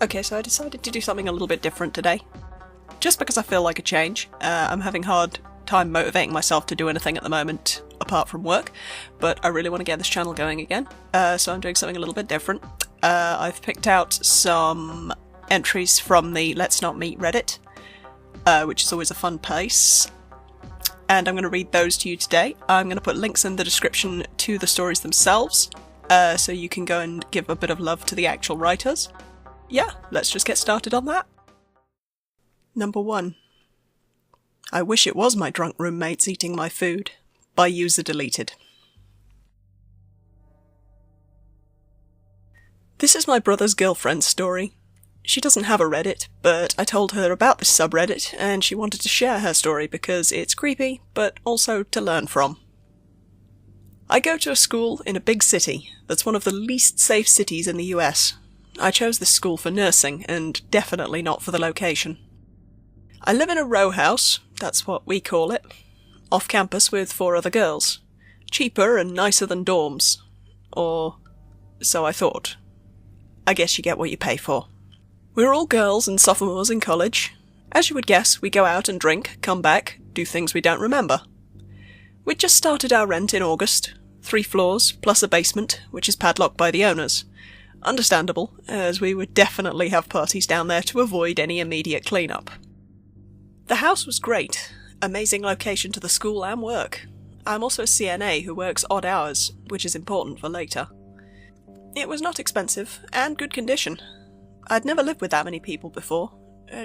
Okay, so I decided to do something a little bit different today. Just because I feel like a change. I'm having a hard time motivating myself to do anything at the moment, apart from work, but I really want to get this channel going again, so I'm doing something a little bit different. I've picked out some entries from the Let's Not Meet Reddit, which is always a fun place, and I'm going to read those to you today. I'm going to put links in the description to the stories themselves, so you can go and give a bit of love to the actual writers. Yeah, let's just get started on that. Number 1. I wish it was my drunk roommates eating my food. By user deleted. This is my brother's girlfriend's story. She doesn't have a Reddit, but I told her about this subreddit and she wanted to share her story because it's creepy, but also to learn from. I go to a school in a big city that's one of the least safe cities in the US. I chose this school for nursing, and definitely not for the location. I live in a row house, that's what we call it, off campus with 4 other girls. Cheaper and nicer than dorms. Or so I thought. I guess you get what you pay for. We're all girls and sophomores in college. As you would guess, we go out and drink, come back, do things we don't remember. We'd just started our rent in August, 3 floors, plus a basement, which is padlocked by the owners. Understandable, as we would definitely have parties down there to avoid any immediate cleanup. The house was great, amazing location to the school and work. I'm also a CNA who works odd hours, which is important for later. It was not expensive, and good condition. I'd never lived with that many people before,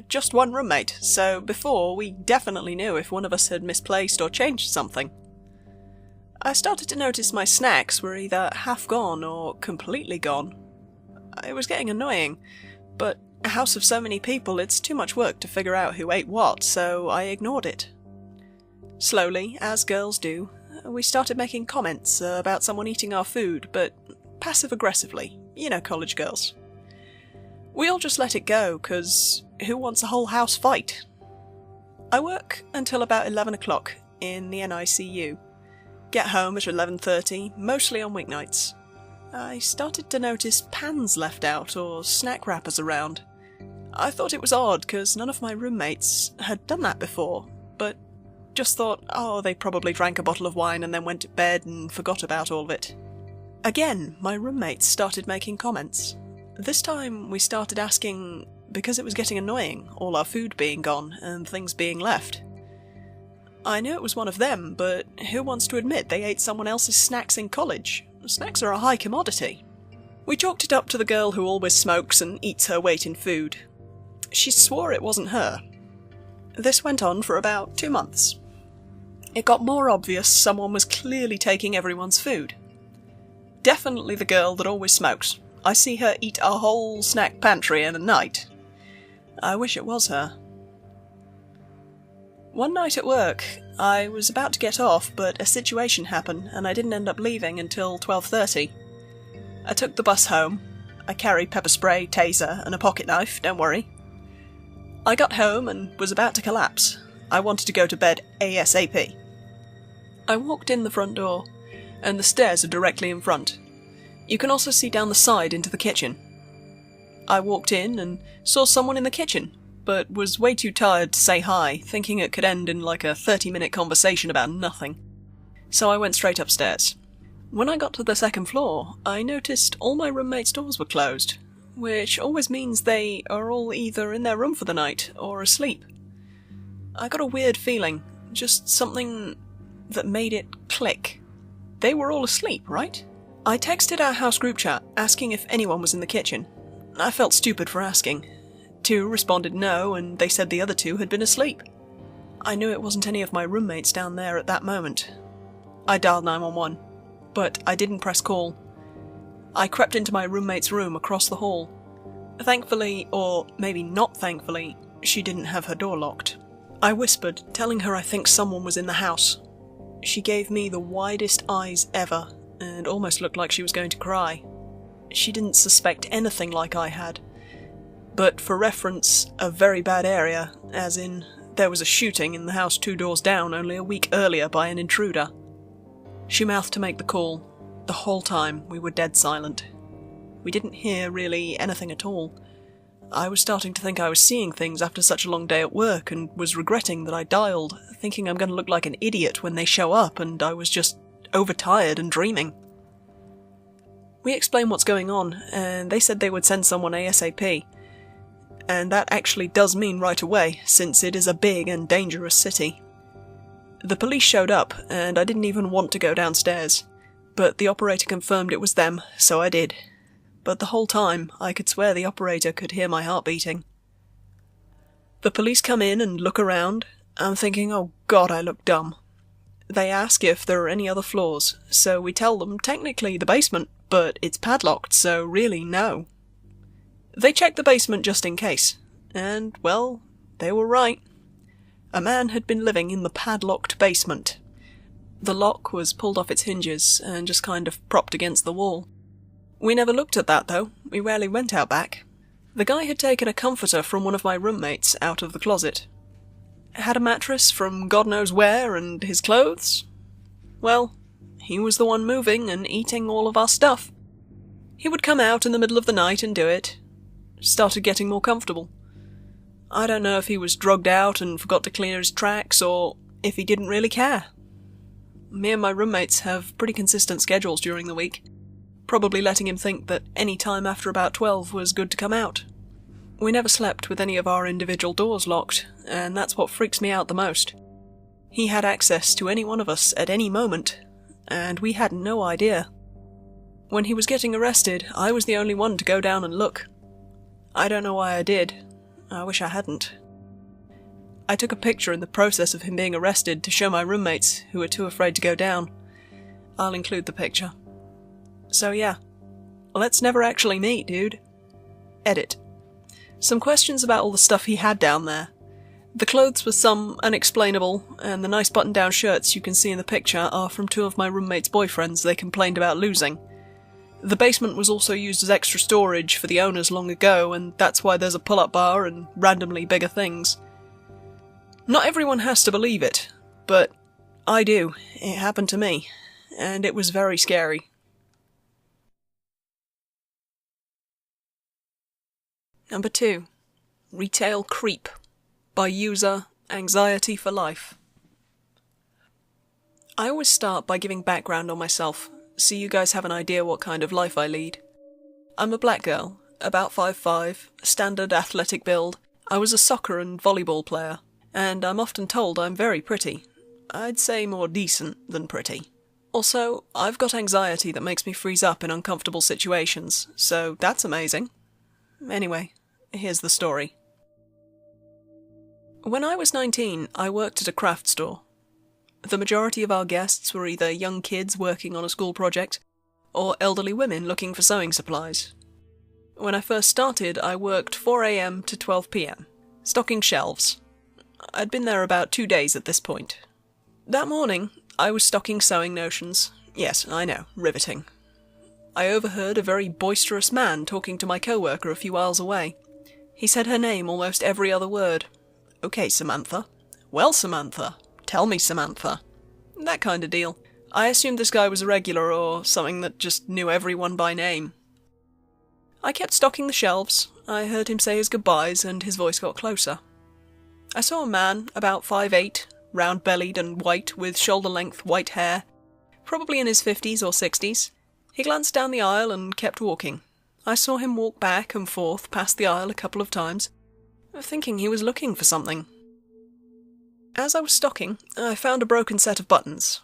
just one roommate, so before we definitely knew if one of us had misplaced or changed something. I started to notice my snacks were either half gone or completely gone. It was getting annoying, but a house of so many people, it's too much work to figure out who ate what, so I ignored it. Slowly, as girls do, we started making comments about someone eating our food, but passive-aggressively, you know, college girls. We all just let it go, 'cause who wants a whole house fight? I work until about 11 o'clock in the NICU. Get home at 11:30, mostly on weeknights. I started to notice pans left out or snack wrappers around. I thought it was odd because none of my roommates had done that before, but just thought, oh, they probably drank a bottle of wine and then went to bed and forgot about all of it. Again, my roommates started making comments. This time we started asking because it was getting annoying, all our food being gone and things being left. I knew it was one of them, but who wants to admit they ate someone else's snacks in college? Snacks are a high commodity. We chalked it up to the girl who always smokes and eats her weight in food. She swore it wasn't her. This went on for about 2 months. It got more obvious someone was clearly taking everyone's food. Definitely the girl that always smokes. I see her eat a whole snack pantry in a night. I wish it was her. One night at work, I was about to get off, but a situation happened and I didn't end up leaving until 12:30. I took the bus home. I carried pepper spray, taser, and a pocket knife, don't worry. I got home and was about to collapse. I wanted to go to bed ASAP. I walked in the front door, and the stairs are directly in front. You can also see down the side into the kitchen. I walked in and saw someone in the kitchen, but was way too tired to say hi, thinking it could end in like a 30-minute conversation about nothing. So I went straight upstairs. When I got to the 2nd floor, I noticed all my roommates' doors were closed, which always means they are all either in their room for the night or asleep. I got a weird feeling, just something that made it click. They were all asleep, right? I texted our house group chat asking if anyone was in the kitchen. I felt stupid for asking. 2 responded no, and they said the other 2 had been asleep. I knew it wasn't any of my roommates down there at that moment. I dialed 911, but I didn't press call. I crept into my roommate's room across the hall. Thankfully, or maybe not thankfully, she didn't have her door locked. I whispered, telling her I think someone was in the house. She gave me the widest eyes ever, and almost looked like she was going to cry. She didn't suspect anything like I had. But for reference, a very bad area, as in, there was a shooting in the house 2 doors down only a week earlier by an intruder. She mouthed to make the call. The whole time we were dead silent. We didn't hear really anything at all. I was starting to think I was seeing things after such a long day at work and was regretting that I dialed, thinking I'm going to look like an idiot when they show up and I was just overtired and dreaming. We explained what's going on, and they said they would send someone ASAP. And that actually does mean right away, since it is a big and dangerous city. The police showed up, and I didn't even want to go downstairs. But the operator confirmed it was them, so I did. But the whole time, I could swear the operator could hear my heart beating. The police come in and look around. I'm thinking, oh god, I look dumb. They ask if there are any other floors, so we tell them technically the basement, but it's padlocked, so really no. They checked the basement just in case, and, well, they were right. A man had been living in the padlocked basement. The lock was pulled off its hinges and just kind of propped against the wall. We never looked at that, though. We rarely went out back. The guy had taken a comforter from one of my roommates out of the closet. Had a mattress from God knows where, and his clothes? Well, he was the one moving and eating all of our stuff. He would come out in the middle of the night and do it. Started getting more comfortable. I don't know if he was drugged out and forgot to clear his tracks, or if he didn't really care. Me and my roommates have pretty consistent schedules during the week, probably letting him think that any time after about 12 was good to come out. We never slept with any of our individual doors locked, and that's what freaks me out the most. He had access to any one of us at any moment, and we had no idea. When he was getting arrested, I was the only one to go down and look. I don't know why I did. I wish I hadn't. I took a picture in the process of him being arrested to show my roommates, who were too afraid to go down. I'll include the picture. So yeah, let's never actually meet, dude. Edit. Some questions about all the stuff he had down there. The clothes were some unexplainable, and the nice button-down shirts you can see in the picture are from two of my roommates' boyfriends they complained about losing. The basement was also used as extra storage for the owners long ago, and that's why there's a pull-up bar and randomly bigger things. Not everyone has to believe it, but I do. It happened to me, and it was very scary. Number 2. Retail Creep by user Anxiety for Life. I always start by giving background on myself, so you guys have an idea what kind of life I lead. I'm a black girl, about 5'5", standard athletic build. I was a soccer and volleyball player, and I'm often told I'm very pretty. I'd say more decent than pretty. Also, I've got anxiety that makes me freeze up in uncomfortable situations, so that's amazing. Anyway, here's the story. When I was 19, I worked at a craft store. The majority of our guests were either young kids working on a school project, or elderly women looking for sewing supplies. When I first started, I worked 4 AM to 12 PM, stocking shelves. I'd been there about 2 days at this point. That morning, I was stocking sewing notions. Yes, I know, riveting. I overheard a very boisterous man talking to my co-worker a few aisles away. He said her name almost every other word. Okay, Samantha. Well, Samantha. Tell me, Samantha. That kind of deal. I assumed this guy was a regular or something that just knew everyone by name. I kept stocking the shelves. I heard him say his goodbyes and his voice got closer. I saw a man, about 5'8", round-bellied and white, with shoulder-length white hair, probably in his 50s or 60s. He glanced down the aisle and kept walking. I saw him walk back and forth past the aisle a couple of times, thinking he was looking for something. As I was stocking, I found a broken set of buttons.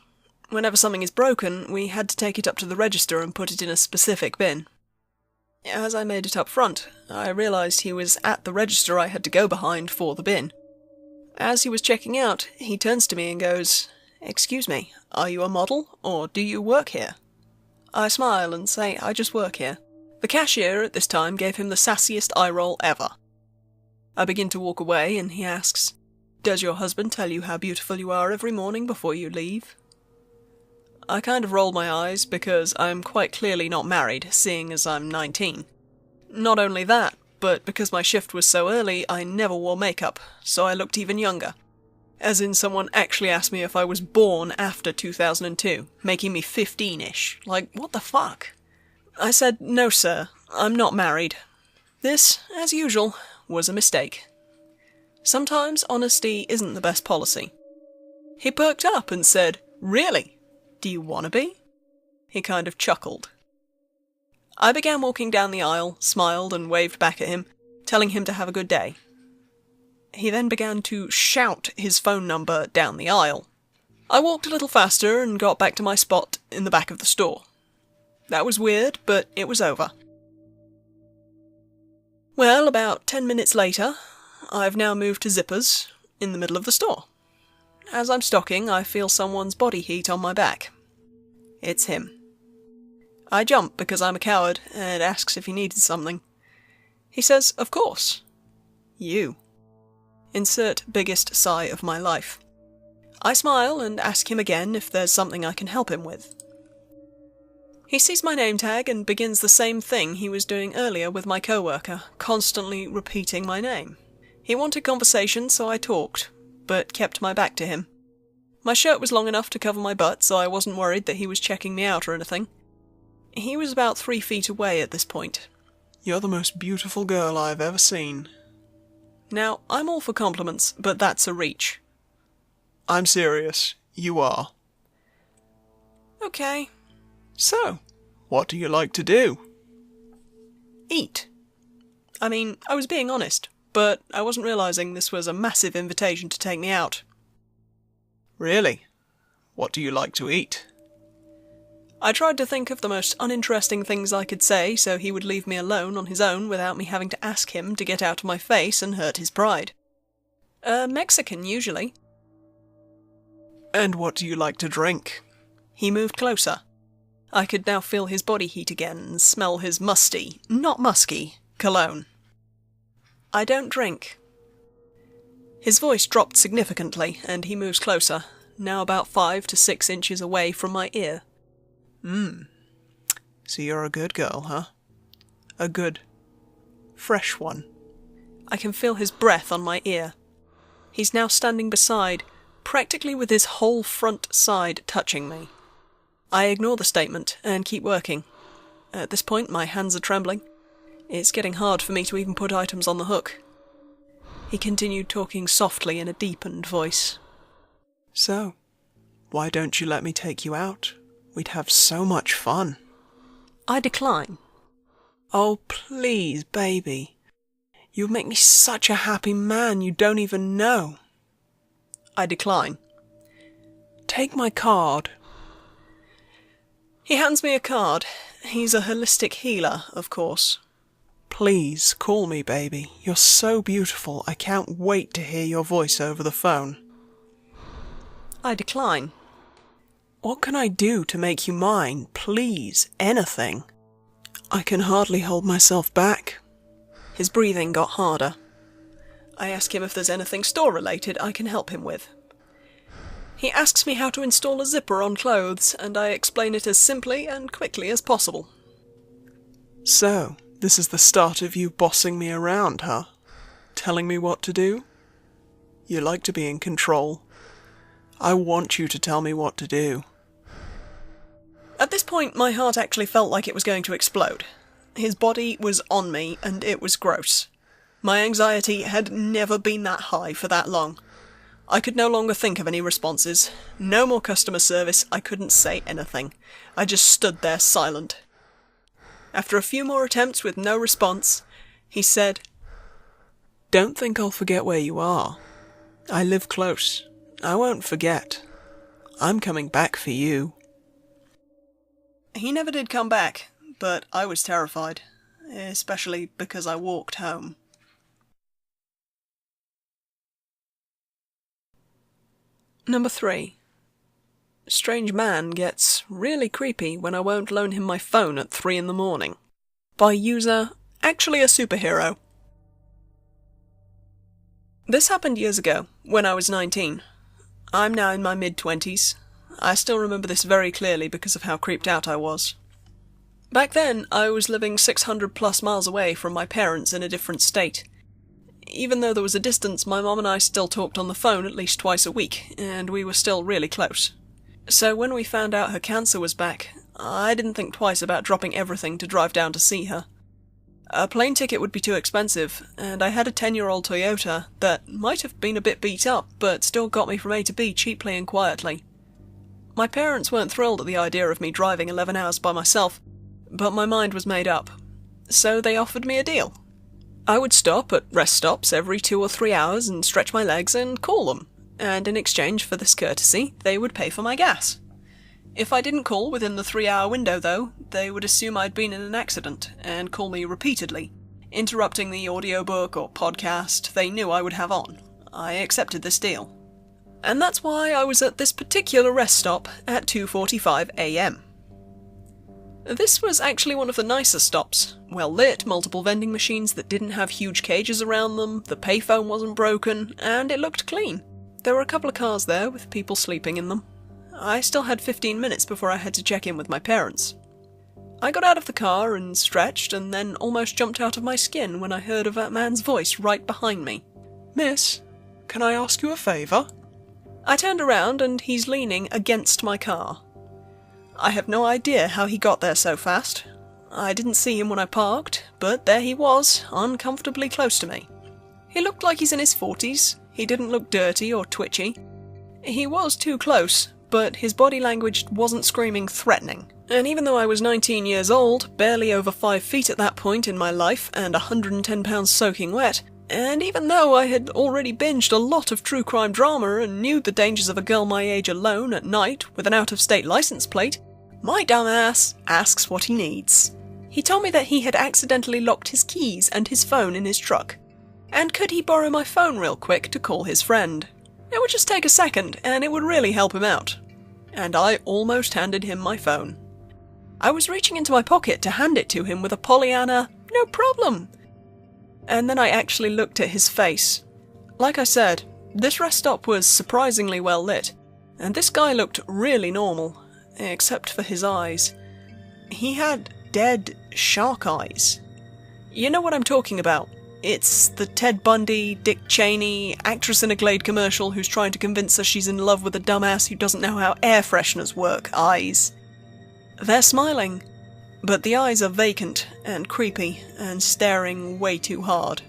Whenever something is broken, we had to take it up to the register and put it in a specific bin. As I made it up front, I realised he was at the register I had to go behind for the bin. As he was checking out, he turns to me and goes, "Excuse me, are you a model, or do you work here?" I smile and say I just work here. The cashier at this time gave him the sassiest eye roll ever. I begin to walk away, and he asks, "Does your husband tell you how beautiful you are every morning before you leave?" I kind of rolled my eyes because I'm quite clearly not married, seeing as I'm 19. Not only that, but because my shift was so early, I never wore makeup, so I looked even younger. As in someone actually asked me if I was born after 2002, making me 15-ish. Like, what the fuck? I said, "No, sir, I'm not married." This, as usual, was a mistake. Sometimes honesty isn't the best policy. He perked up and said, "Really? Do you want to be?" He kind of chuckled. I began walking down the aisle, smiled and waved back at him, telling him to have a good day. He then began to shout his phone number down the aisle. I walked a little faster and got back to my spot in the back of the store. That was weird, but it was over. Well, about 10 minutes later, I've now moved to zippers in the middle of the store. As I'm stocking, I feel someone's body heat on my back. It's him. I jump because I'm a coward and asks if he needed something. He says, "Of course." You. Insert biggest sigh of my life. I smile and ask him again if there's something I can help him with. He sees my name tag and begins the same thing he was doing earlier with my coworker, constantly repeating my name. He wanted conversation, so I talked, but kept my back to him. My shirt was long enough to cover my butt, so I wasn't worried that he was checking me out or anything. He was about 3 feet away at this point. "You're the most beautiful girl I've ever seen." Now, I'm all for compliments, but that's a reach. "I'm serious. You are." Okay. "So, what do you like to do?" Eat. I mean, I was being honest, but I wasn't realizing this was a massive invitation to take me out. "Really? What do you like to eat?" I tried to think of the most uninteresting things I could say so he would leave me alone on his own without me having to ask him to get out of my face and hurt his pride. Mexican, usually. "And what do you like to drink?" He moved closer. I could now feel his body heat again and smell his musty, not musky, cologne. "I don't drink." His voice dropped significantly, and he moves closer, now about 5 to 6 inches away from my ear. So you're a good girl, huh? A good, fresh one. I can feel his breath on my ear. He's now standing beside, practically with his whole front side touching me. I ignore the statement and keep working. At this point, my hands are trembling. It's getting hard for me to even put items on the hook. He continued talking softly in a deepened voice. "So, why don't you let me take you out? We'd have so much fun." I decline. "Oh, please, baby. You make me such a happy man you don't even know." I decline. "Take my card." He hands me a card. He's a holistic healer, of course. "Please, call me, baby. You're so beautiful. I can't wait to hear your voice over the phone." I decline. "What can I do to make you mine? Please, anything." I can hardly hold myself back. His breathing got harder. I ask him if there's anything store-related I can help him with. He asks me how to install a zipper on clothes, and I explain it as simply and quickly as possible. "So, this is the start of you bossing me around, huh? Telling me what to do? You like to be in control. I want you to tell me what to do." At this point, my heart actually felt like it was going to explode. His body was on me, and it was gross. My anxiety had never been that high for that long. I could no longer think of any responses. No more customer service. I couldn't say anything. I just stood there silent. After a few more attempts with no response, he said, "Don't think I'll forget where you are. I live close. I won't forget. I'm coming back for you." He never did come back, but I was terrified, especially because I walked home. Number 3. Strange man gets really creepy when I won't loan him my phone at 3 in the morning. By user, actually a superhero. This happened years ago, when I was 19. I'm now in my mid-20s. I still remember this very clearly because of how creeped out I was. Back then, I was living 600 plus miles away from my parents in a different state. Even though there was a distance, my mom and I still talked on the phone at least twice a week, and we were still really close. So when we found out her cancer was back, I didn't think twice about dropping everything to drive down to see her. A plane ticket would be too expensive, and I had a 10-year-old Toyota that might have been a bit beat up, but still got me from A to B cheaply and quietly. My parents weren't thrilled at the idea of me driving 11 hours by myself, but my mind was made up. So they offered me a deal. I would stop at rest stops every 2 or 3 hours and stretch my legs and call them, and in exchange for this courtesy, they would pay for my gas. If I didn't call within the 3-hour window, though, they would assume I'd been in an accident and call me repeatedly, interrupting the audiobook or podcast they knew I would have on. I accepted this deal. And that's why I was at this particular rest stop at 2:45 a.m. This was actually one of the nicer stops. Well lit, multiple vending machines that didn't have huge cages around them, the payphone wasn't broken, and it looked clean. There were a couple of cars there with people sleeping in them. I still had 15 minutes before I had to check in with my parents. I got out of the car and stretched, and then almost jumped out of my skin when I heard of that man's voice right behind me. Miss, can I ask you a favour? I turned around and he's leaning against my car. I have no idea how he got there so fast. I didn't see him when I parked, but there he was, uncomfortably close to me. He looked like he's in his 40s. He didn't look dirty or twitchy. He was too close, but his body language wasn't screaming threatening. And even though I was 19 years old, barely over 5 feet at that point in my life, and 110 pounds soaking wet, and even though I had already binged a lot of true crime drama and knew the dangers of a girl my age alone at night with an out-of-state license plate, my dumbass asks what he needs. He told me that he had accidentally locked his keys and his phone in his truck, and could he borrow my phone real quick to call his friend. It would just take a second, and it would really help him out. And I almost handed him my phone. I was reaching into my pocket to hand it to him with a Pollyanna, "No problem." And then I actually looked at his face. Like I said, this rest stop was surprisingly well lit, and this guy looked really normal, except for his eyes. He had dead shark eyes. You know what I'm talking about. It's the Ted Bundy, Dick Cheney, actress in a Glade commercial who's trying to convince us she's in love with a dumbass who doesn't know how air fresheners work eyes. They're smiling, but the eyes are vacant and creepy and staring way too hard.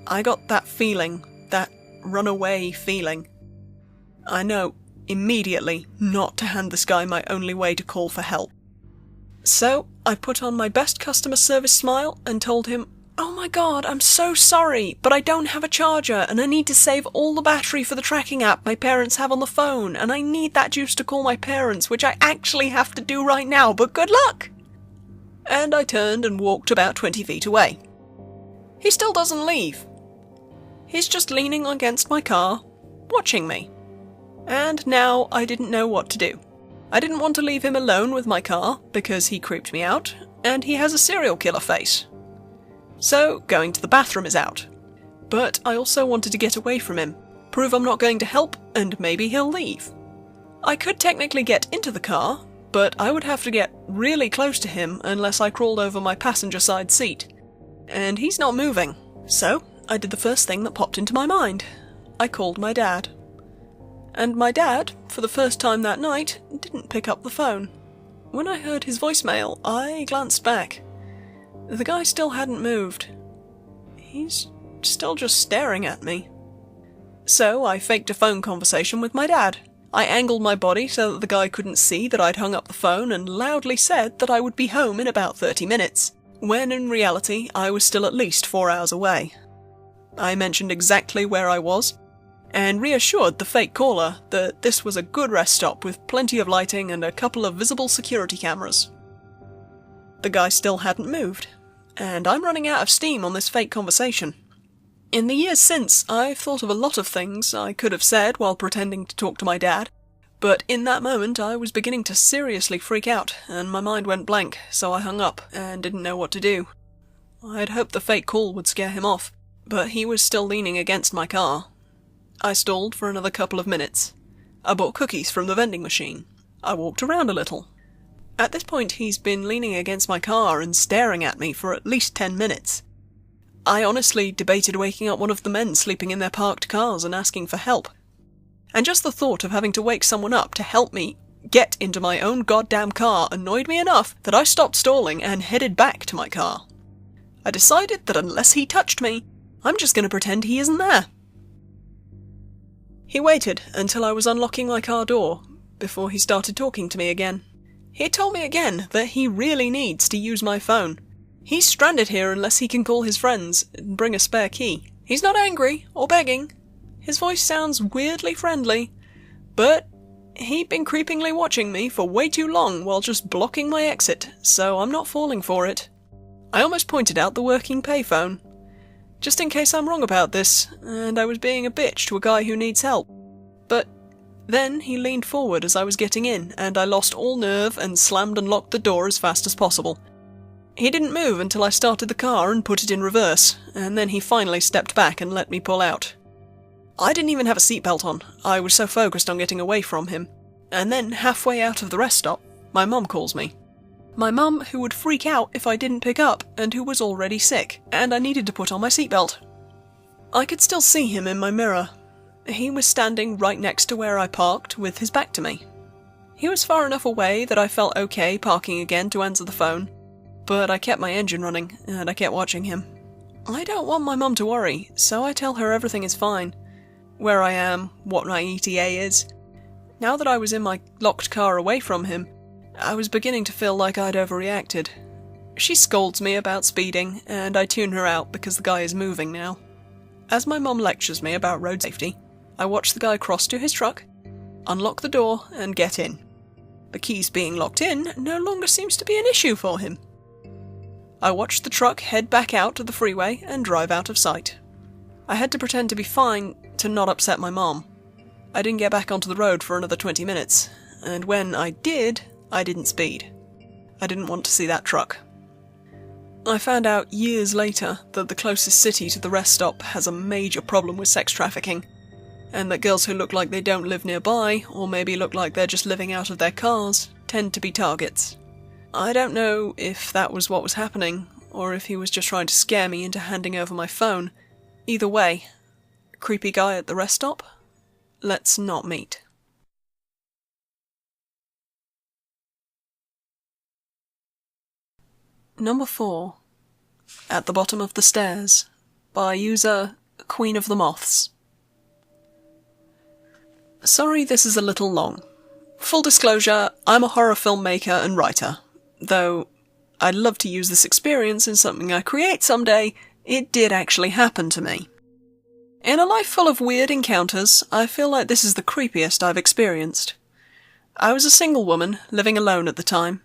I got that feeling, that runaway feeling. I know immediately not to hand this guy my only way to call for help. So I put on my best customer service smile and told him, "Oh my god, I'm so sorry, but I don't have a charger and I need to save all the battery for the tracking app my parents have on the phone, and I need that juice to call my parents, which I actually have to do right now, but good luck!" And I turned and walked about 20 feet away. He still doesn't leave. He's just leaning against my car, watching me. And now I didn't know what to do. I didn't want to leave him alone with my car, because he creeped me out, and he has a serial killer face. So, going to the bathroom is out. But I also wanted to get away from him, prove I'm not going to help, and maybe he'll leave. I could technically get into the car, but I would have to get really close to him unless I crawled over my passenger side seat. And he's not moving. So, I did the first thing that popped into my mind. I called my dad. And my dad, for the first time that night, didn't pick up the phone. When I heard his voicemail, I glanced back. The guy still hadn't moved. He's still just staring at me. So I faked a phone conversation with my dad. I angled my body so that the guy couldn't see that I'd hung up the phone and loudly said that I would be home in about 30 minutes, when in reality I was still at least 4 hours away. I mentioned exactly where I was, and reassured the fake caller that this was a good rest stop with plenty of lighting and a couple of visible security cameras. The guy still hadn't moved, and I'm running out of steam on this fake conversation. In the years since, I've thought of a lot of things I could have said while pretending to talk to my dad, but in that moment I was beginning to seriously freak out, and my mind went blank, so I hung up and didn't know what to do. I'd hoped the fake call would scare him off, but he was still leaning against my car. I stalled for another couple of minutes. I bought cookies from the vending machine. I walked around a little. At this point he's been leaning against my car and staring at me for at least 10 minutes. I honestly debated waking up one of the men sleeping in their parked cars and asking for help. And just the thought of having to wake someone up to help me get into my own goddamn car annoyed me enough that I stopped stalling and headed back to my car. I decided that unless he touched me, I'm just going to pretend he isn't there. He waited until I was unlocking my car door before he started talking to me again. He told me again that he really needs to use my phone. He's stranded here unless he can call his friends and bring a spare key. He's not angry or begging. His voice sounds weirdly friendly, but he'd been creepingly watching me for way too long while just blocking my exit, so I'm not falling for it. I almost pointed out the working payphone, just in case I'm wrong about this, and I was being a bitch to a guy who needs help. But then he leaned forward as I was getting in, and I lost all nerve and slammed and locked the door as fast as possible. He didn't move until I started the car and put it in reverse, and then he finally stepped back and let me pull out. I didn't even have a seatbelt on, I was so focused on getting away from him. And then, halfway out of the rest stop, my mum calls me. My mum, who would freak out if I didn't pick up, and who was already sick, and I needed to put on my seatbelt. I could still see him in my mirror. He was standing right next to where I parked, with his back to me. He was far enough away that I felt okay parking again to answer the phone, but I kept my engine running, and I kept watching him. I don't want my mum to worry, so I tell her everything is fine. Where I am, what my ETA is. Now that I was in my locked car away from him, I was beginning to feel like I'd overreacted. She scolds me about speeding, and I tune her out because the guy is moving now. As my mum lectures me about road safety, I watch the guy cross to his truck, unlock the door, and get in. The keys being locked in no longer seems to be an issue for him. I watched the truck head back out to the freeway and drive out of sight. I had to pretend to be fine to not upset my mom. I didn't get back onto the road for another 20 minutes, and when I did, I didn't speed. I didn't want to see that truck. I found out years later that the closest city to the rest stop has a major problem with sex trafficking, and that girls who look like they don't live nearby, or maybe look like they're just living out of their cars, tend to be targets. I don't know if that was what was happening, or if he was just trying to scare me into handing over my phone. Either way, creepy guy at the rest stop? Let's not meet. Number 4. At the Bottom of the Stairs, by user Queen of the Moths. Sorry this is a little long. Full disclosure, I'm a horror filmmaker and writer. Though I'd love to use this experience in something I create someday, it did actually happen to me. In a life full of weird encounters, I feel like this is the creepiest I've experienced. I was a single woman, living alone at the time.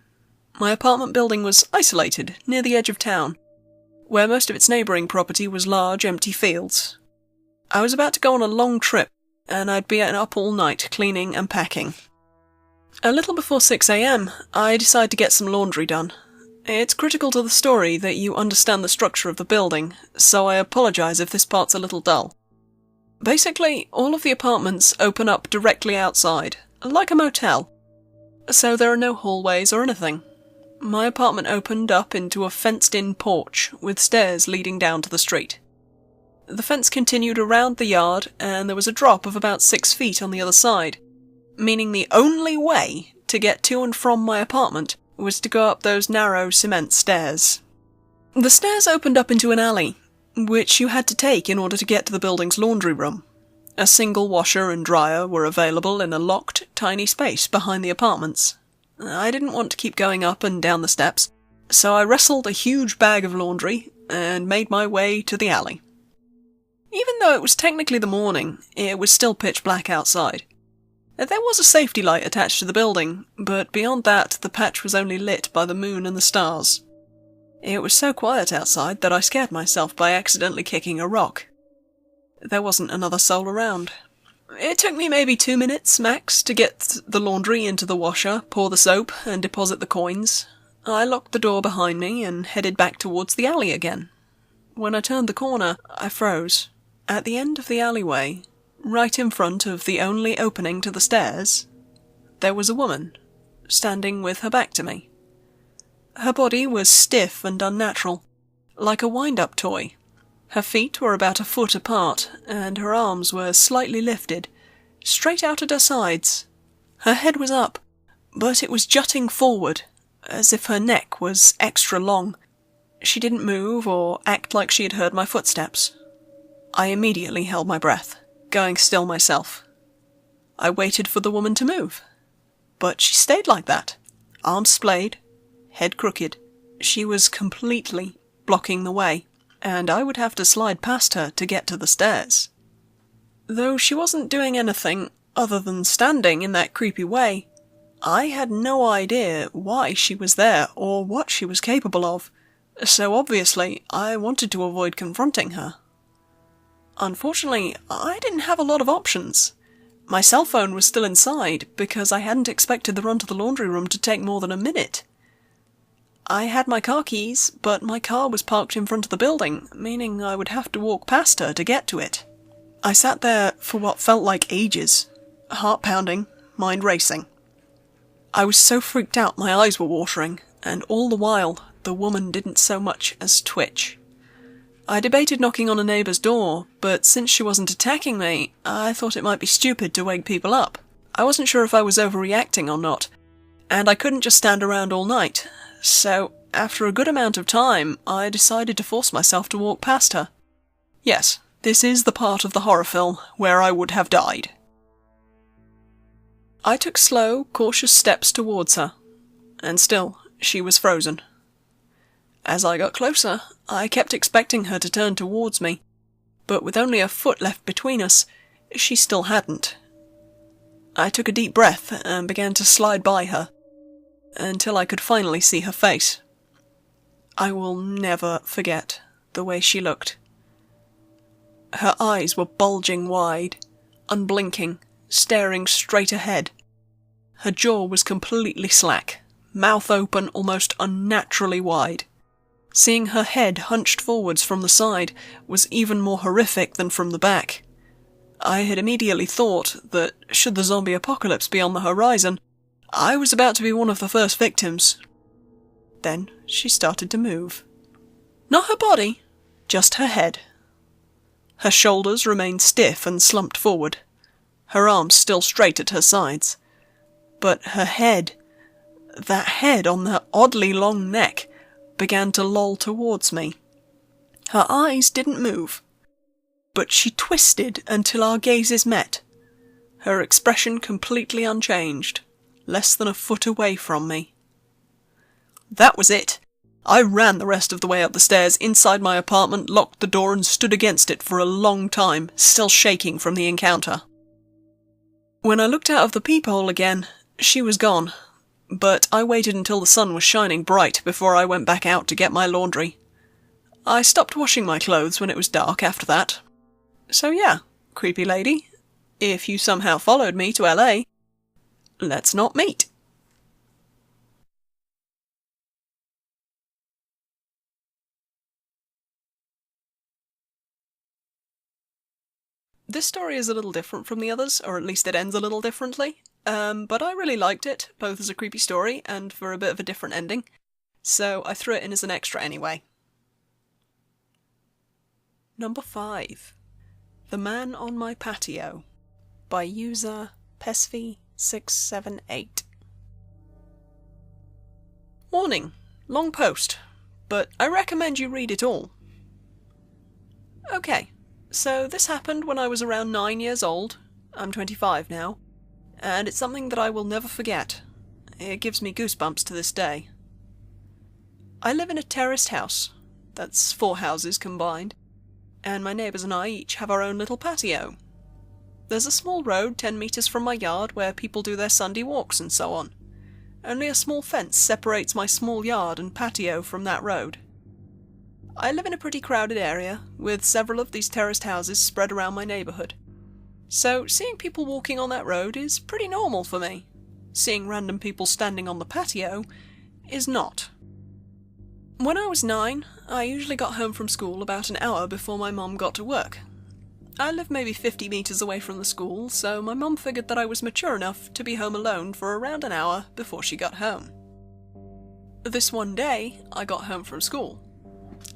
My apartment building was isolated, near the edge of town, where most of its neighbouring property was large, empty fields. I was about to go on a long trip, and I'd be up all night cleaning and packing. A little before 6 a.m, I decide to get some laundry done. It's critical to the story that you understand the structure of the building, so I apologise if this part's a little dull. Basically, all of the apartments open up directly outside, like a motel. So there are no hallways or anything. My apartment opened up into a fenced-in porch with stairs leading down to the street. The fence continued around the yard, and there was a drop of about 6 feet on the other side, meaning the only way to get to and from my apartment was to go up those narrow cement stairs. The stairs opened up into an alley, which you had to take in order to get to the building's laundry room. A single washer and dryer were available in a locked, tiny space behind the apartments. I didn't want to keep going up and down the steps, so I wrestled a huge bag of laundry and made my way to the alley. Even though it was technically the morning, it was still pitch black outside. There was a safety light attached to the building, but beyond that the patch was only lit by the moon and the stars. It was so quiet outside that I scared myself by accidentally kicking a rock. There wasn't another soul around. It took me maybe 2 minutes, max, to get the laundry into the washer, pour the soap, and deposit the coins. I locked the door behind me and headed back towards the alley again. When I turned the corner, I froze. At the end of the alleyway, right in front of the only opening to the stairs, there was a woman, standing with her back to me. Her body was stiff and unnatural, like a wind-up toy. Her feet were about a foot apart, and her arms were slightly lifted, straight out at her sides. Her head was up, but it was jutting forward, as if her neck was extra long. She didn't move or act like she had heard my footsteps. I immediately held my breath, going still myself. I waited for the woman to move. But she stayed like that, arms splayed, head crooked. She was completely blocking the way, and I would have to slide past her to get to the stairs. Though she wasn't doing anything other than standing in that creepy way, I had no idea why she was there or what she was capable of, so obviously I wanted to avoid confronting her. Unfortunately, I didn't have a lot of options. My cell phone was still inside because I hadn't expected the run to the laundry room to take more than a minute. I had my car keys, but my car was parked in front of the building, meaning I would have to walk past her to get to it. I sat there for what felt like ages, heart pounding, mind racing. I was so freaked out my eyes were watering, and all the while the woman didn't so much as twitch. I debated knocking on a neighbour's door, but since she wasn't attacking me, I thought it might be stupid to wake people up. I wasn't sure if I was overreacting or not, and I couldn't just stand around all night, so after a good amount of time, I decided to force myself to walk past her. Yes, this is the part of the horror film where I would have died. I took slow, cautious steps towards her, and still she was frozen. As I got closer, I kept expecting her to turn towards me, but with only a foot left between us, she still hadn't. I took a deep breath and began to slide by her, until I could finally see her face. I will never forget the way she looked. Her eyes were bulging wide, unblinking, staring straight ahead. Her jaw was completely slack, mouth open almost unnaturally wide. Seeing her head hunched forwards from the side was even more horrific than from the back. I had immediately thought that, should the zombie apocalypse be on the horizon, I was about to be one of the first victims. Then she started to move. Not her body, just her head. Her shoulders remained stiff and slumped forward, her arms still straight at her sides. But her head, that head on the oddly long neck, began to loll towards me. Her eyes didn't move, but she twisted until our gazes met, her expression completely unchanged, less than a foot away from me. That was it. I ran the rest of the way up the stairs inside my apartment, locked the door and stood against it for a long time, still shaking from the encounter. When I looked out of the peephole again, she was gone. But I waited until the sun was shining bright before I went back out to get my laundry. I stopped washing my clothes when it was dark after that. So yeah, creepy lady, if you somehow followed me to LA, let's not meet. This story is a little different from the others, or at least it ends a little differently. But I really liked it, both as a creepy story and for a bit of a different ending, so I threw it in as an extra anyway. Number 5. The Man on My Patio, by user Pesvi678. Warning, long post, but I recommend you read it all. Okay, so this happened when I was around 9 years old. I'm 25 now. And it's something that I will never forget. It gives me goosebumps to this day. I live in a terraced house. That's 4 houses combined. And my neighbours and I each have our own little patio. There's a small road 10 metres from my yard where people do their Sunday walks and so on. Only a small fence separates my small yard and patio from that road. I live in a pretty crowded area, with several of these terraced houses spread around my neighbourhood. So seeing people walking on that road is pretty normal for me. Seeing random people standing on the patio is not. When I was 9, I usually got home from school about an hour before my mum got to work. I live maybe 50 metres away from the school, so my mum figured that I was mature enough to be home alone for around an hour before she got home. This one day, I got home from school.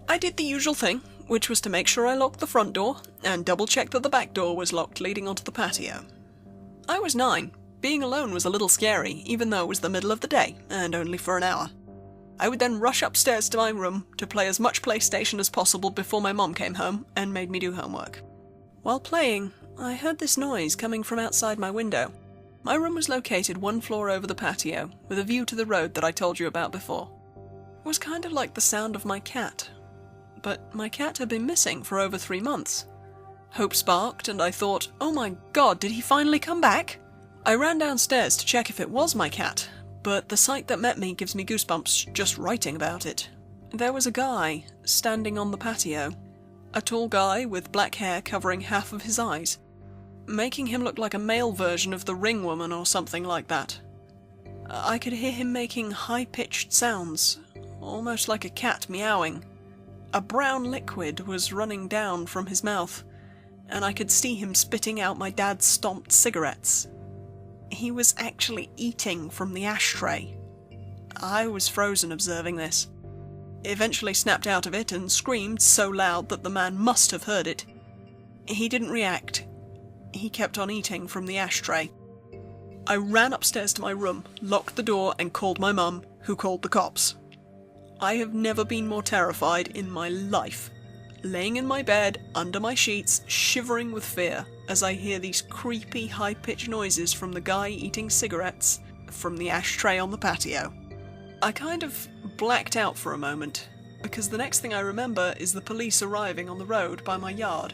I did the usual thing, which was to make sure I locked the front door and double-check that the back door was locked leading onto the patio. I was 9. Being alone was a little scary, even though it was the middle of the day, and only for an hour. I would then rush upstairs to my room to play as much PlayStation as possible before my mom came home and made me do homework. While playing, I heard this noise coming from outside my window. My room was located one floor over the patio, with a view to the road that I told you about before. It was kind of like the sound of my cat. But my cat had been missing for over 3 months. Hope sparked, and I thought, oh my god, did he finally come back? I ran downstairs to check if it was my cat, but the sight that met me gives me goosebumps just writing about it. There was a guy standing on the patio. A tall guy with black hair covering half of his eyes, making him look like a male version of the Ring Woman or something like that. I could hear him making high-pitched sounds, almost like a cat meowing. A brown liquid was running down from his mouth, and I could see him spitting out my dad's stomped cigarettes. He was actually eating from the ashtray. I was frozen observing this. Eventually snapped out of it and screamed so loud that the man must have heard it. He didn't react. He kept on eating from the ashtray. I ran upstairs to my room, locked the door, and called my mum, who called the cops. I have never been more terrified in my life. Laying in my bed, under my sheets, shivering with fear, as I hear these creepy, high-pitched noises from the guy eating cigarettes from the ashtray on the patio. I kind of blacked out for a moment, because the next thing I remember is the police arriving on the road by my yard.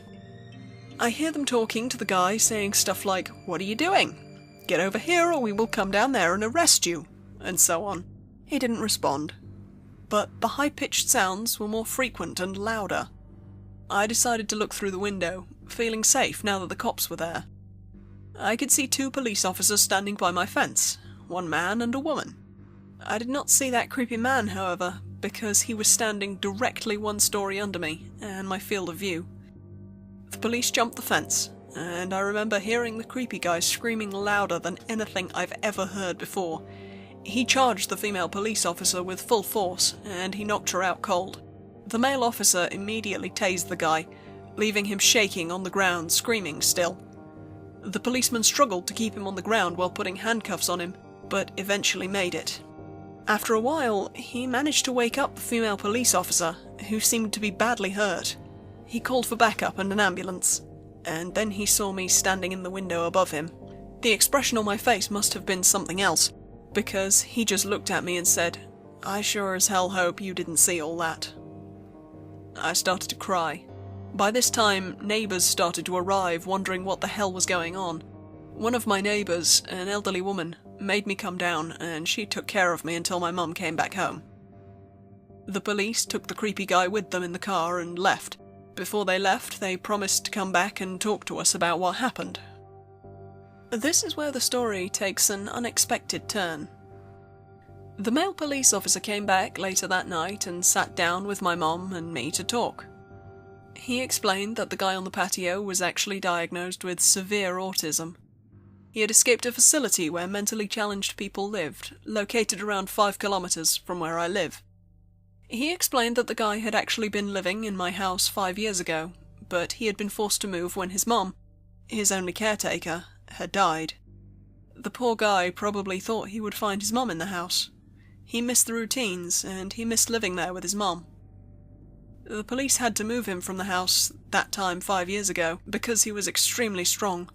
I hear them talking to the guy, saying stuff like, "What are you doing? Get over here or we will come down there and arrest you," and so on. He didn't respond. But the high-pitched sounds were more frequent and louder. I decided to look through the window, feeling safe now that the cops were there. I could see 2 police officers standing by my fence, 1 man and a woman. I did not see that creepy man, however, because he was standing directly 1 story under me and my field of view. The police jumped the fence, and I remember hearing the creepy guy screaming louder than anything I've ever heard before. He charged the female police officer with full force, and he knocked her out cold. The male officer immediately tased the guy, leaving him shaking on the ground, screaming still. The policeman struggled to keep him on the ground while putting handcuffs on him, but eventually made it. After a while, he managed to wake up the female police officer, who seemed to be badly hurt. He called for backup and an ambulance, and then he saw me standing in the window above him. The expression on my face must have been something else, because he just looked at me and said, "I sure as hell hope you didn't see all that." I started to cry. By this time, neighbours started to arrive, wondering what the hell was going on. One of my neighbours, an elderly woman, made me come down, and she took care of me until my mum came back home. The police took the creepy guy with them in the car and left. Before they left, they promised to come back and talk to us about what happened. This is where the story takes an unexpected turn. The male police officer came back later that night and sat down with my mom and me to talk. He explained that the guy on the patio was actually diagnosed with severe autism. He had escaped a facility where mentally challenged people lived, located around 5 kilometers from where I live. He explained that the guy had actually been living in my house 5 years ago, but he had been forced to move when his mom, his only caretaker, had died. The poor guy probably thought he would find his mom in the house. He missed the routines, and he missed living there with his mom. The police had to move him from the house that time 5 years ago, because he was extremely strong.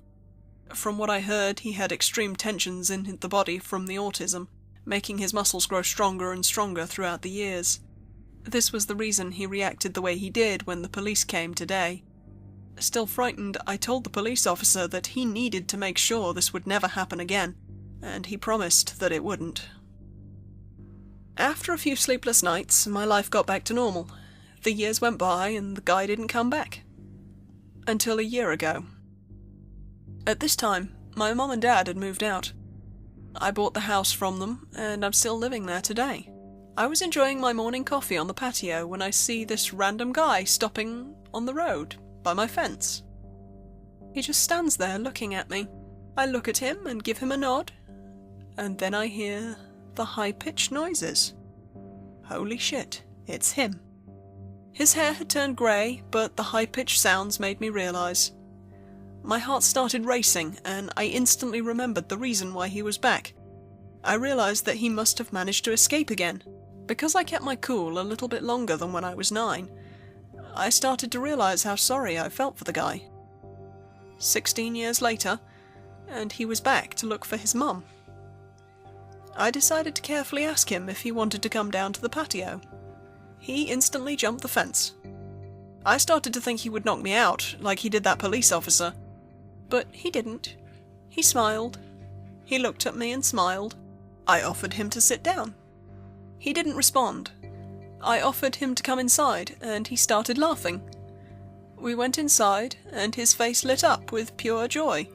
From what I heard, he had extreme tensions in the body from the autism, making his muscles grow stronger and stronger throughout the years. This was the reason he reacted the way he did when the police came today. Still frightened, I told the police officer that he needed to make sure this would never happen again, and he promised that it wouldn't. After a few sleepless nights, my life got back to normal. The years went by and the guy didn't come back. Until a year ago. At this time, my mom and dad had moved out. I bought the house from them, and I'm still living there today. I was enjoying my morning coffee on the patio when I see this random guy stopping on the road by my fence. He just stands there looking at me. I look at him and give him a nod, and then I hear the high-pitched noises. Holy shit, it's him. His hair had turned grey, but the high-pitched sounds made me realise. My heart started racing, and I instantly remembered the reason why he was back. I realised that he must have managed to escape again, Because I kept my cool a little bit longer than when I was 9, I started to realise how sorry I felt for the guy. 16 years later, and he was back to look for his mum. I decided to carefully ask him if he wanted to come down to the patio. He instantly jumped the fence. I started to think he would knock me out, like he did that police officer. But he didn't. He smiled. He looked at me and smiled. I offered him to sit down. He didn't respond. I offered him to come inside, and he started laughing. We went inside, and his face lit up with pure joy.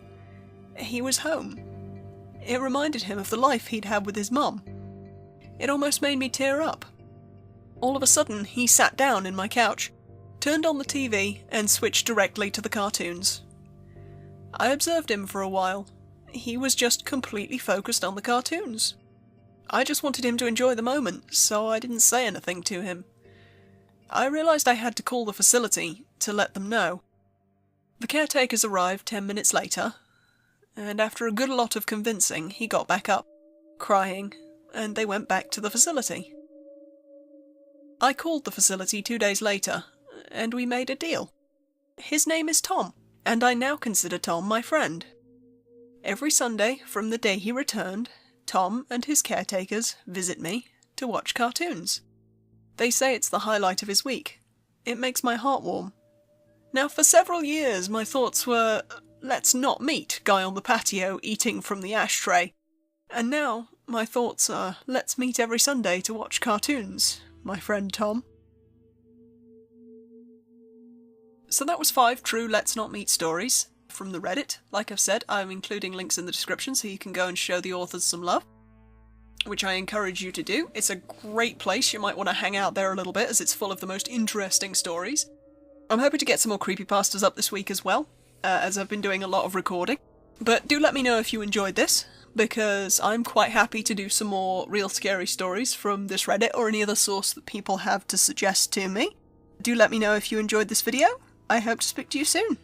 He was home. It reminded him of the life he'd had with his mum. It almost made me tear up. All of a sudden, he sat down in my couch, turned on the TV, and switched directly to the cartoons. I observed him for a while. He was just completely focused on the cartoons. I just wanted him to enjoy the moment, so I didn't say anything to him. I realised I had to call the facility to let them know. The caretakers arrived 10 minutes later, and after a good lot of convincing, he got back up, crying, and they went back to the facility. I called the facility 2 days later, and we made a deal. His name is Tom, and I now consider Tom my friend. Every Sunday, from the day he returned, Tom and his caretakers visit me to watch cartoons. They say it's the highlight of his week. It makes my heart warm. Now, for several years, my thoughts were, let's not meet guy on the patio eating from the ashtray. And now, my thoughts are, let's meet every Sunday to watch cartoons, my friend Tom. So that was 5 true Let's Not Meet stories from the Reddit. Like I've said, I'm including links in the description so you can go and show the authors some love, which I encourage you to do. It's a great place. You might want to hang out there a little bit as it's full of the most interesting stories. I'm hoping to get some more creepypastas up this week as well, as I've been doing a lot of recording. But do let me know if you enjoyed this, because I'm quite happy to do some more real scary stories from this Reddit or any other source that people have to suggest to me. Do let me know if you enjoyed this video. I hope to speak to you soon.